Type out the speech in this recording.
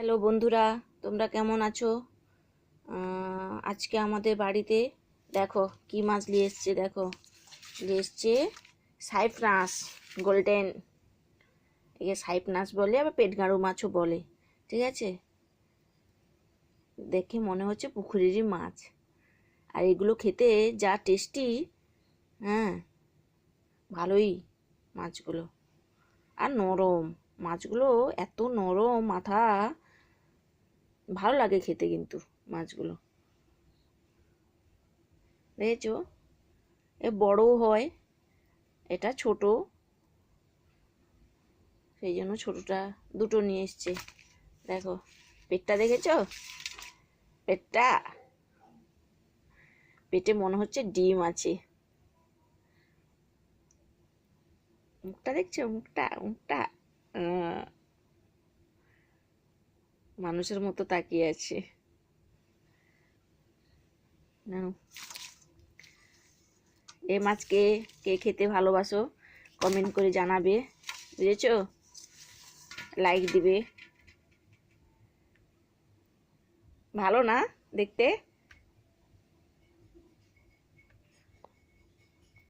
Hello বন্ধুরা, তোমরা কেমন আছো? আজকে আমাদের বাড়িতে দেখো কি মাছ নিয়ে এসছে। দেখো নিয়ে এসছে সাইপ্রাস গোল্ডেন। একে সাইপ্রাস বলে, আবার পেটগাঁড়ো মাছও বলে। ঠিক আছে, দেখে মনে হচ্ছে পুকুরেরই মাছ। আর এগুলো খেতে যা টেস্টি, হ্যাঁ ভালোই মাছগুলো। আর নরম মাছগুলো, এত নরম মাথা, ভালো লাগে খেতে কিন্তু মাছগুলো। দেখেছো, এ বড়ও হয়, এটা ছোট, সেই জন্য ছোটটা দুটো নিয়ে এসছে। দেখো পেটটা দেখেছো, পেটটা, পেটে মনে হচ্ছে ডিম আছে। মুখটা দেখছো, মুখটা মুখটা মানুষের মতো তাকিয়ে আছে। নাও, এ মাছকে কে খেতে ভালোবাসো কমেন্ট করে জানাবে, বুঝেছো? লাইক দিবে। ভালো না দেখতে?